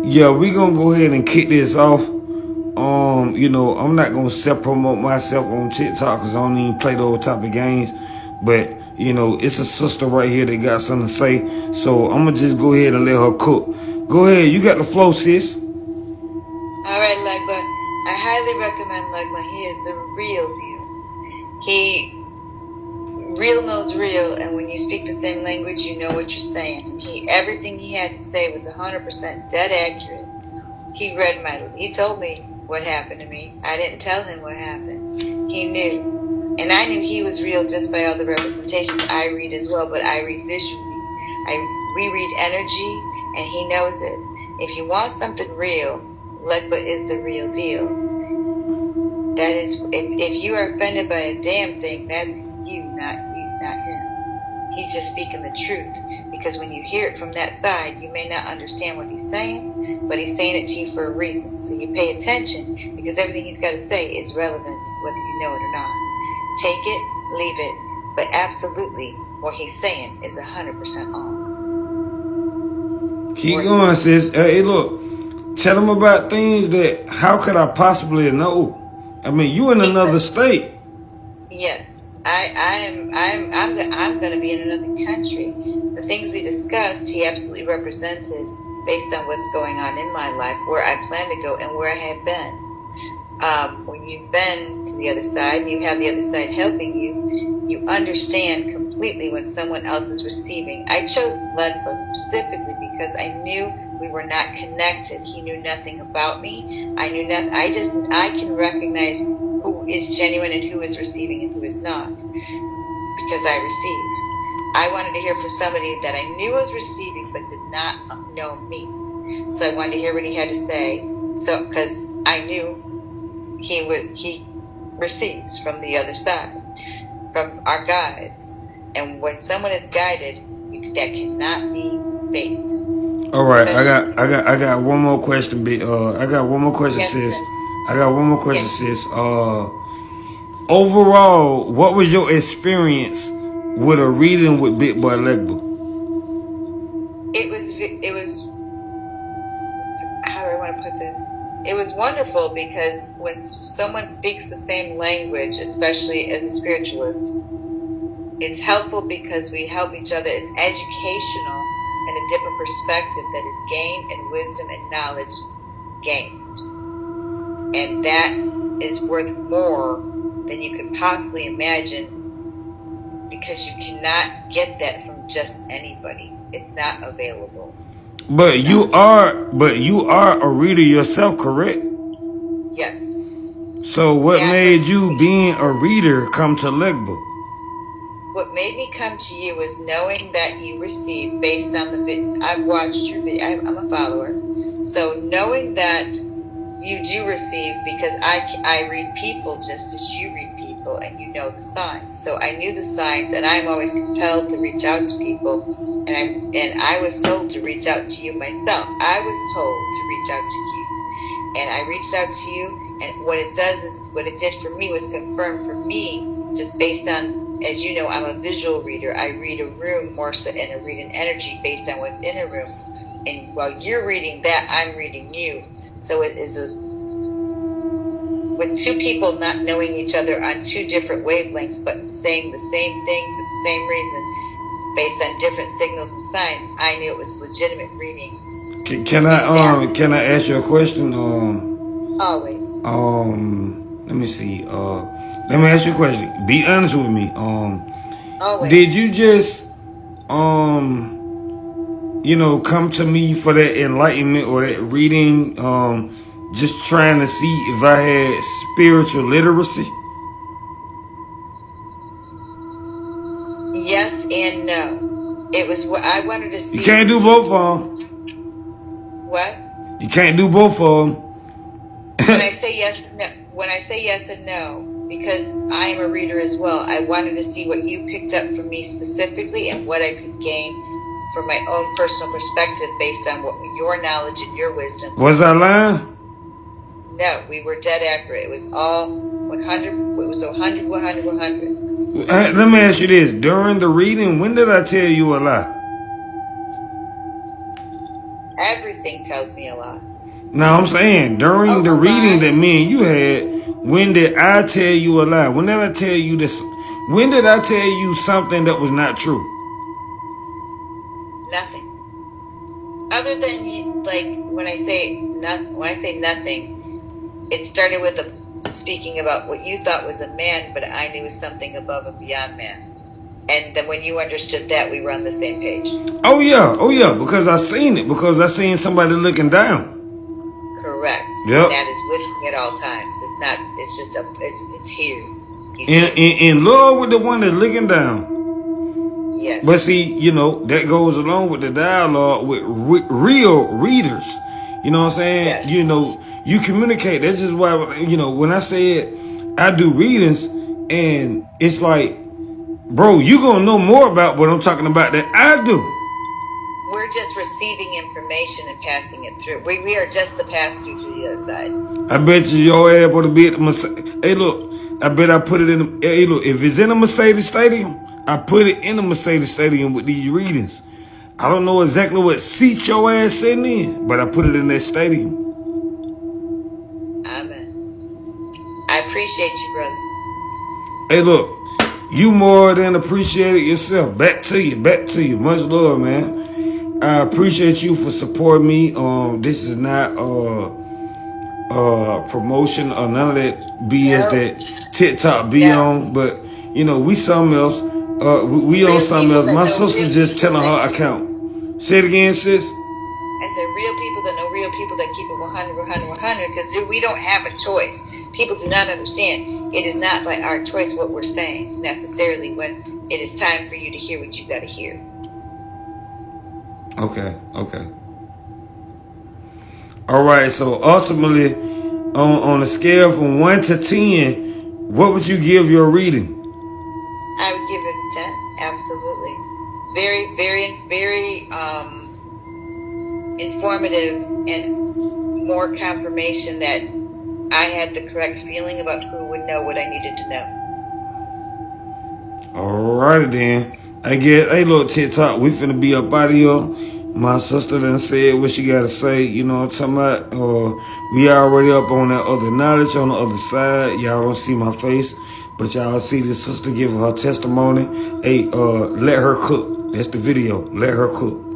Yeah, we gonna go ahead and kick this off. I'm not gonna self promote myself on TikTok because I don't even play those type of games. But it's a sister right here that got something to say. So I'm gonna just go ahead and let her cook. Go ahead, you got the flow, sis. All right, Legba. I highly recommend Legba. He is the real deal. He real knows real, and when you speak the same language, you know what you're saying. Everything he had to say was 100% dead accurate. He told me what happened to me. I didn't tell him what happened. He knew. And I knew he was real just by all the representations I read as well, but I read visually. We read energy, and he knows it. If you want something real, Legba is the real deal. That is, if you are offended by a damn thing, that's you, not him. He's just speaking the truth. Because when you hear it from that side, you may not understand what he's saying, but he's saying it to you for a reason. So you pay attention, because everything he's got to say is relevant, whether you know it or not. Take it, leave it, but absolutely, what he's saying is 100% on. Keep going, sis. Hey, look, tell them about things that how could I possibly know? I mean, you in another state. Yes, I'm going to be in another country. The things we discussed, he absolutely represented based on what's going on in my life, where I plan to go and where I have been. When you've been to the other side, and you have the other side helping you, you understand completely when someone else is receiving. I chose Ledpa specifically because I knew we were not connected. He knew nothing about me. I knew nothing. I can recognize who is genuine and who is receiving and who is not, because I receive. I wanted to hear from somebody that I knew was receiving but did not know me. So I wanted to hear what he had to say. So, because I knew he receives from the other side, from our guides. And when someone is guided, that cannot be fate. All right, I got one more question. I got one more question, Yes, sis. sir. I got one more question, Yes. sis. Overall, what was your experience with a reading with Big Boy Legba? It was, how do I want to put this? It was wonderful because when someone speaks the same language, especially as a spiritualist, it's helpful because we help each other. It's educational and a different perspective that is gained, and wisdom and knowledge gained. And that is worth more than you could possibly imagine, because you cannot get that from just anybody. It's not available. But you are a reader yourself, correct? Yes. So what Yeah. made you being a reader come to Legba? What made me come to you was knowing that you receive based on the video. I've watched your video. I'm a follower. So knowing that you do receive, because I read people just as you read people, and you know the signs. So I knew the signs, and I'm always compelled to reach out to people. And I was told to reach out to you myself. I was told to reach out to you. And I reached out to you, and what it did for me was confirm for me, just based on, as you know, I'm a visual reader. I read a room more so, and I read an energy based on what's in a room. And while you're reading that, I'm reading you. So it is with two people not knowing each other on two different wavelengths, but saying the same thing for the same reason, based on different signals and signs, I knew it was legitimate reading. Can I ask you a question? Always. Let me see. Let me ask you a question. Be honest with me. Always. Did you just come to me for that enlightenment or that reading, just trying to see if I had spiritual literacy? Yes and no. It was what I wanted to see. You can't do both of them. What? You can't do both of them. When I say yes and no, because I am a reader as well, I wanted to see what you picked up from me specifically and what I could gain from my own personal perspective based on what your knowledge and your wisdom. Was I lying? No, we were dead accurate. It was all 100. It was 100, 100, 100. Let me ask you this. During the reading, when did I tell you a lie? Everything tells me a lot. Now I'm saying during the reading that me and you had, when did I tell you a lie? When did I tell you this? When did I tell you something that was not true? Nothing. Other than like when I say nothing, it started with speaking about what you thought was a man, but I knew was something above and beyond man. And then when you understood that, we were on the same page. Oh yeah, because I seen it. Because I seen somebody looking down. Correct. Yep. And that is with me at all times. It's not. It's just it's here. In love with the one that's looking down. Yes. But see, you know, that goes along with the dialogue with real readers. You know what I'm saying? Yes. You know, you communicate. That's just why, you know, when I said I do readings, and it's like, bro, you gonna know more about what I'm talking about than I do. We're just receiving information and passing it through. We are just the pass-through to the other side. I bet you your ass would be at the Mercedes. Hey, look, I bet I put it in the... Hey, look, if it's in a Mercedes Stadium, I put it in the Mercedes Stadium with these readings. I don't know exactly what seat your ass sitting in, but I put it in that stadium. Amen. I appreciate you, brother. Hey, look, you more than appreciate it yourself. Back to you. Much love, man. I appreciate you for supporting me. This is not promotion or none of that BS that TikTok be on, but you know, we something else. We on something else. My sister just telling her account. Say it again, sis. I said real people that know real people that keep it 100, because we don't have a choice. People do not understand. It is not by our choice what we're saying necessarily when it is time for you to hear what you got to hear. Okay. All right. So ultimately, on a scale from 1 to 10, what would you give your reading? I would give it 10. Absolutely. Very, very, very informative and more confirmation that I had the correct feeling about who would know what I needed to know. Alrighty then. I guess, hey, look, TikTok, we finna be up out of here. My sister done said what she gotta say, you know what I'm talking about? We already up on that other knowledge on the other side. Y'all don't see my face, but y'all see this sister give her testimony. Hey, let her cook. That's the video. Let her cook.